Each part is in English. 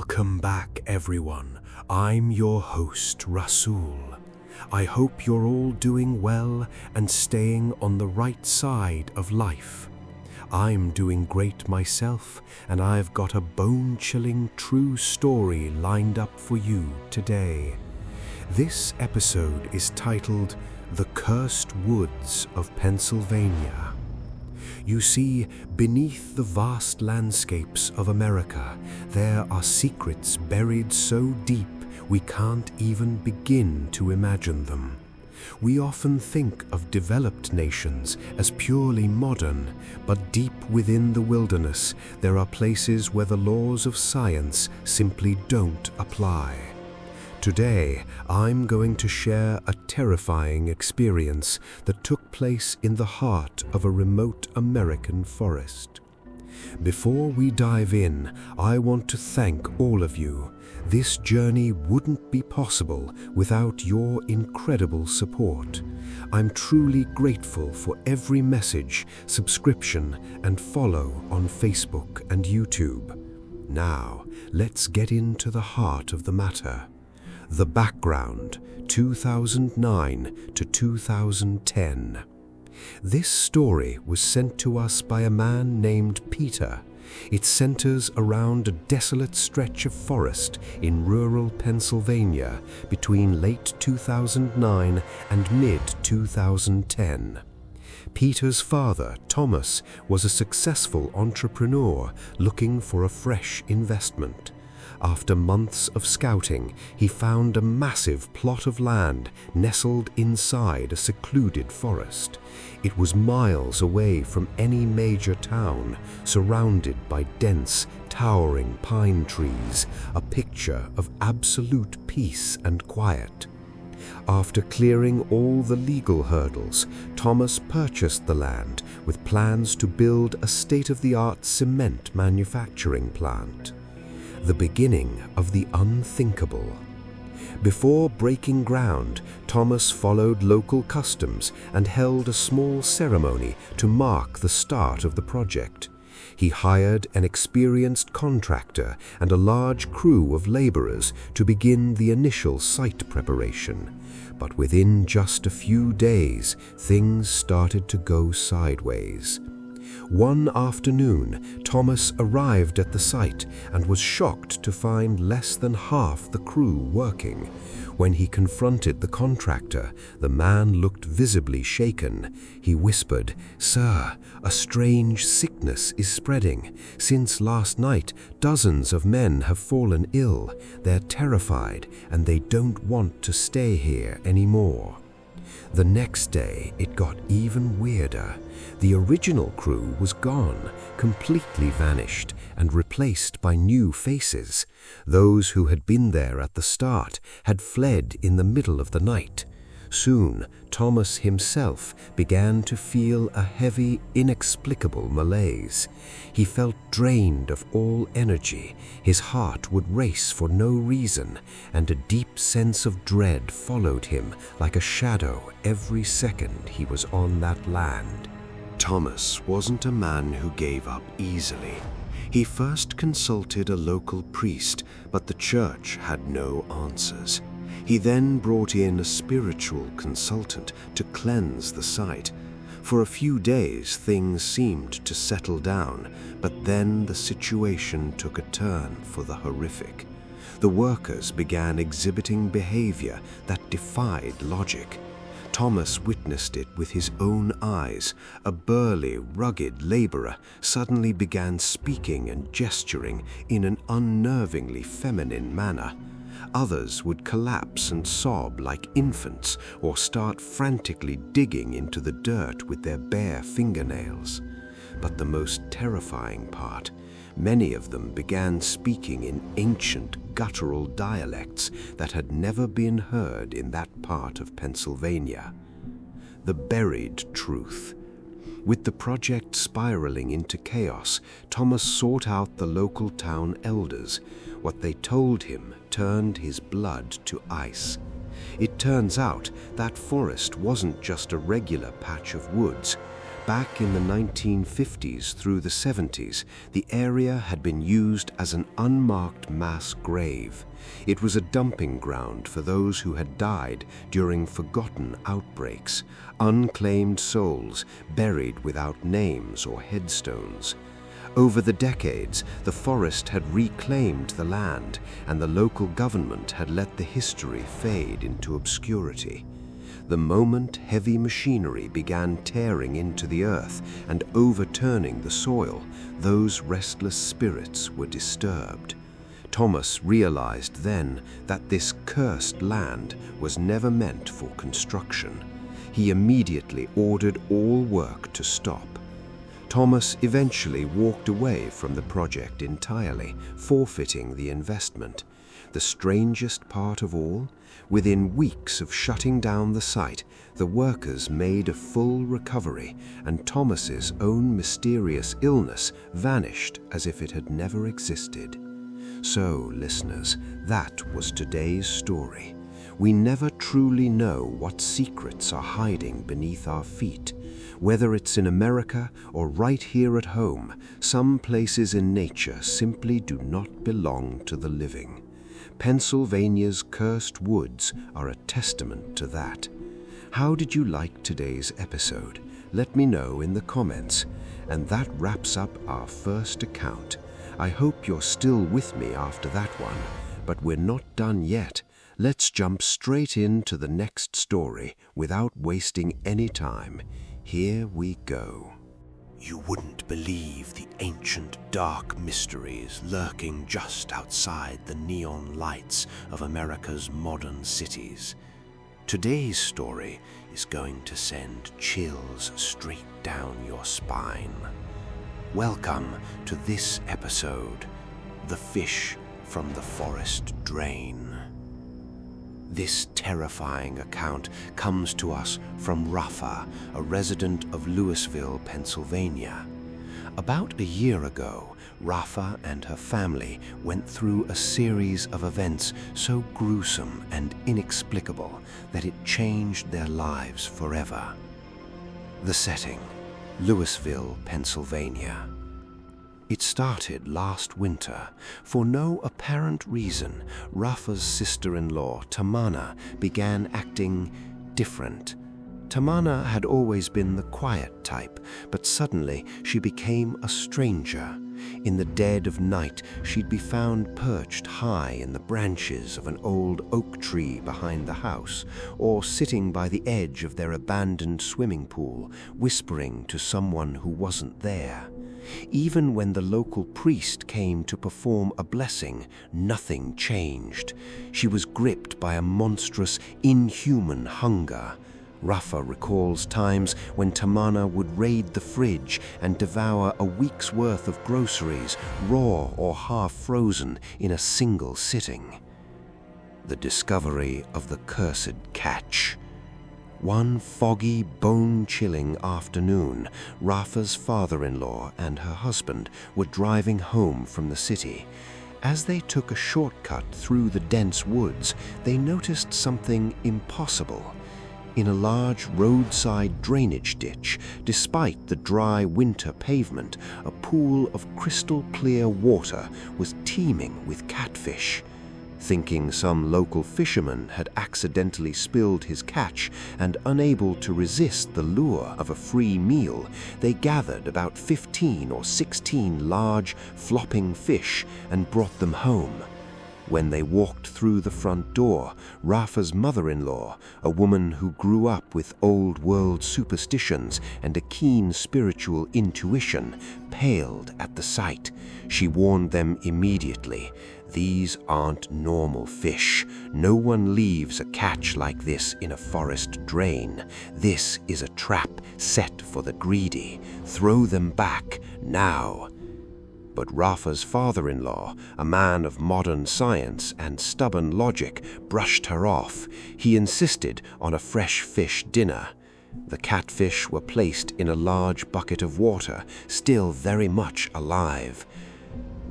Welcome back, everyone. I'm your host, Rasul. I hope you're all doing well and staying on the right side of life. I'm doing great myself, and I've got a bone-chilling true story lined up for you today. This episode is titled The Cursed Woods of Pennsylvania. You see, beneath the vast landscapes of America, there are secrets buried so deep we can't even begin to imagine them. We often think of developed nations as purely modern, but deep within the wilderness, there are places where the laws of science simply don't apply. Today, I'm going to share a terrifying experience that took place in the heart of a remote American forest. Before we dive in, I want to thank all of you. This journey wouldn't be possible without your incredible support. I'm truly grateful for every message, subscription, and follow on Facebook and YouTube. Now, let's get into the heart of the matter. The background, 2009 to 2010. This story was sent to us by a man named Peter. It centers around a desolate stretch of forest in rural Pennsylvania between late 2009 and mid-2010. Peter's father, Thomas, was a successful entrepreneur looking for a fresh investment. After months of scouting, he found a massive plot of land nestled inside a secluded forest. It was miles away from any major town, surrounded by dense, towering pine trees, a picture of absolute peace and quiet. After clearing all the legal hurdles, Thomas purchased the land with plans to build a state-of-the-art cement manufacturing plant. The beginning of the unthinkable. Before breaking ground, Thomas followed local customs and held a small ceremony to mark the start of the project. He hired an experienced contractor and a large crew of laborers to begin the initial site preparation. But within just a few days, things started to go sideways. One afternoon, Thomas arrived at the site and was shocked to find less than half the crew working. When he confronted the contractor, the man looked visibly shaken. He whispered, "Sir, a strange sickness is spreading. Since last night, dozens of men have fallen ill. They're terrified and they don't want to stay here anymore." The next day, it got even weirder. The original crew was gone, completely vanished, and replaced by new faces. Those who had been there at the start had fled in the middle of the night. Soon, Thomas himself began to feel a heavy, inexplicable malaise. He felt drained of all energy, his heart would race for no reason, and a deep sense of dread followed him like a shadow every second he was on that land. Thomas wasn't a man who gave up easily. He first consulted a local priest, but the church had no answers. He then brought in a spiritual consultant to cleanse the site. For a few days, things seemed to settle down, but then the situation took a turn for the horrific. The workers began exhibiting behavior that defied logic. Thomas witnessed it with his own eyes. A burly, rugged laborer suddenly began speaking and gesturing in an unnervingly feminine manner. Others would collapse and sob like infants or start frantically digging into the dirt with their bare fingernails. But the most terrifying part, many of them began speaking in ancient guttural dialects that had never been heard in that part of Pennsylvania. The buried truth. With the project spiraling into chaos, Thomas sought out the local town elders. What they told him turned his blood to ice. It turns out that forest wasn't just a regular patch of woods. Back in the 1950s through the 70s, the area had been used as an unmarked mass grave. It was a dumping ground for those who had died during forgotten outbreaks, unclaimed souls buried without names or headstones. Over the decades, the forest had reclaimed the land, and the local government had let the history fade into obscurity. The moment heavy machinery began tearing into the earth and overturning the soil, those restless spirits were disturbed. Thomas realized then that this cursed land was never meant for construction. He immediately ordered all work to stop. Thomas eventually walked away from the project entirely, forfeiting the investment. The strangest part of all, within weeks of shutting down the site, the workers made a full recovery, and Thomas's own mysterious illness vanished as if it had never existed. So, listeners, that was today's story. We never truly know what secrets are hiding beneath our feet. Whether it's in America or right here at home, some places in nature simply do not belong to the living. Pennsylvania's cursed woods are a testament to that. How did you like today's episode? Let me know in the comments. And that wraps up our first account. I hope you're still with me after that one, but we're not done yet. Let's jump straight into the next story without wasting any time. Here we go. You wouldn't believe the ancient dark mysteries lurking just outside the neon lights of America's modern cities. Today's story is going to send chills straight down your spine. Welcome to this episode, The Fish from the Forest Drain. This terrifying account comes to us from Rafa, a resident of Lewisville, Pennsylvania. About a year ago, Rafa and her family went through a series of events so gruesome and inexplicable that it changed their lives forever. The setting: Lewisville, Pennsylvania. It started last winter. For no apparent reason, Rafa's sister-in-law, Tamana, began acting different. Tamana had always been the quiet type, but suddenly she became a stranger. In the dead of night, she'd be found perched high in the branches of an old oak tree behind the house, or sitting by the edge of their abandoned swimming pool, whispering to someone who wasn't there. Even when the local priest came to perform a blessing, nothing changed. She was gripped by a monstrous, inhuman hunger. Rafa recalls times when Tamana would raid the fridge and devour a week's worth of groceries, raw or half-frozen, in a single sitting. The discovery of the cursed catch. One foggy, bone-chilling afternoon, Rafa's father-in-law and her husband were driving home from the city. As they took a shortcut through the dense woods, they noticed something impossible. In a large roadside drainage ditch, despite the dry winter pavement, a pool of crystal-clear water was teeming with catfish. Thinking some local fisherman had accidentally spilled his catch and unable to resist the lure of a free meal, they gathered about 15 or 16 large, flopping fish and brought them home. When they walked through the front door, Rafa's mother-in-law, a woman who grew up with old-world superstitions and a keen spiritual intuition, paled at the sight. She warned them immediately. These aren't normal fish. No one leaves a catch like this in a forest drain. This is a trap set for the greedy. Throw them back, now. But Rafa's father-in-law, a man of modern science and stubborn logic, brushed her off. He insisted on a fresh fish dinner. The catfish were placed in a large bucket of water, still very much alive.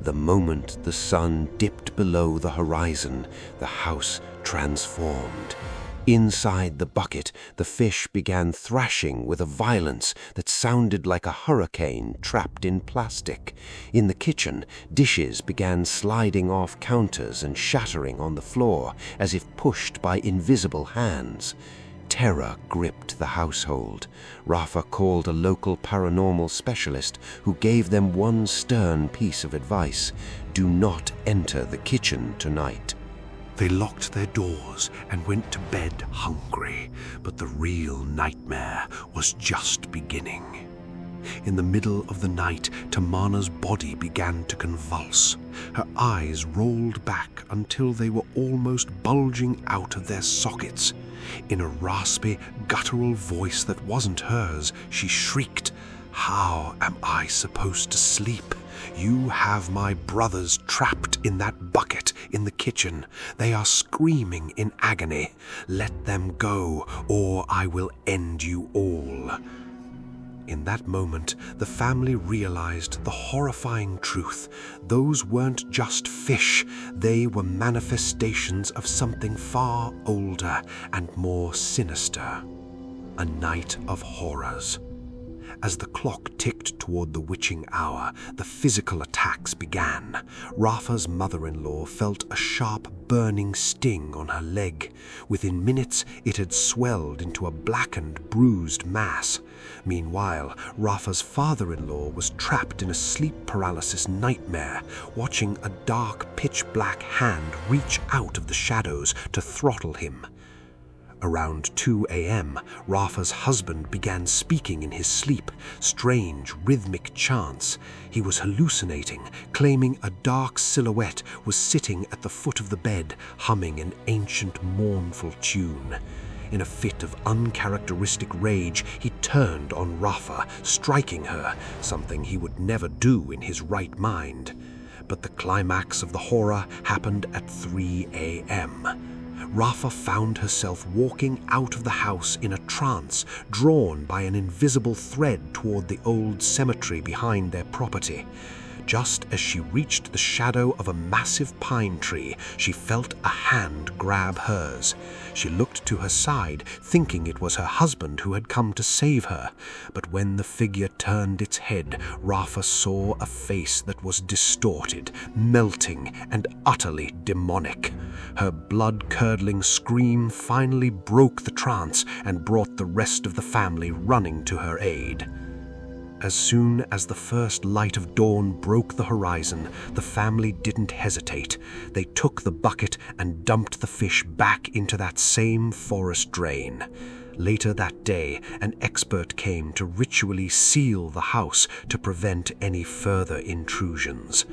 The moment the sun dipped below the horizon, the house transformed. Inside the bucket, the fish began thrashing with a violence that sounded like a hurricane trapped in plastic. In the kitchen, dishes began sliding off counters and shattering on the floor as if pushed by invisible hands. Terror gripped the household. Rafa called a local paranormal specialist who gave them one stern piece of advice: do not enter the kitchen tonight. They locked their doors and went to bed hungry, but the real nightmare was just beginning. In the middle of the night, Tamana's body began to convulse. Her eyes rolled back until they were almost bulging out of their sockets. In a raspy, guttural voice that wasn't hers, she shrieked, "How am I supposed to sleep? You have my brothers trapped in that bucket in the kitchen. They are screaming in agony. Let them go, or I will end you all." In that moment, the family realized the horrifying truth. Those weren't just fish. They were manifestations of something far older and more sinister. A night of horrors. As the clock ticked toward the witching hour, the physical attacks began. Rafa's mother-in-law felt a sharp, burning sting on her leg. Within minutes, it had swelled into a blackened, bruised mass. Meanwhile, Rafa's father-in-law was trapped in a sleep paralysis nightmare, watching a dark, pitch-black hand reach out of the shadows to throttle him. Around 2 a.m., Rafa's husband began speaking in his sleep, strange, rhythmic chants. He was hallucinating, claiming a dark silhouette was sitting at the foot of the bed, humming an ancient, mournful tune. In a fit of uncharacteristic rage, he turned on Rafa, striking her, something he would never do in his right mind. But the climax of the horror happened at 3 a.m. Rafa found herself walking out of the house in a trance, drawn by an invisible thread toward the old cemetery behind their property. Just as she reached the shadow of a massive pine tree, she felt a hand grab hers. She looked to her side, thinking it was her husband who had come to save her. But when the figure turned its head, Rafa saw a face that was distorted, melting, and utterly demonic. Her blood-curdling scream finally broke the trance and brought the rest of the family running to her aid. As soon as the first light of dawn broke the horizon, the family didn't hesitate. They took the bucket and dumped the fish back into that same forest drain. Later that day, an expert came to ritually seal the house to prevent any further intrusions.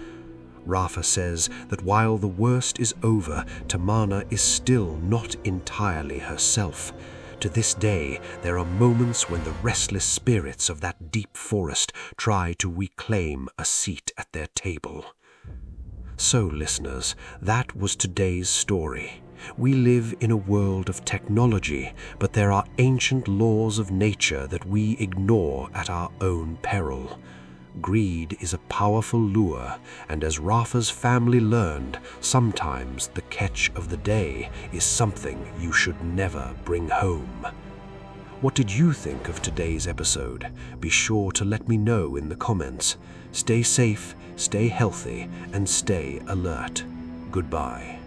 Rafa says that while the worst is over, Tamana is still not entirely herself. To this day, there are moments when the restless spirits of that deep forest try to reclaim a seat at their table. So, listeners, that was today's story. We live in a world of technology, but there are ancient laws of nature that we ignore at our own peril. Greed is a powerful lure, and as Rafa's family learned, sometimes the catch of the day is something you should never bring home. What did you think of today's episode? Be sure to let me know in the comments. Stay safe, stay healthy, and stay alert. Goodbye.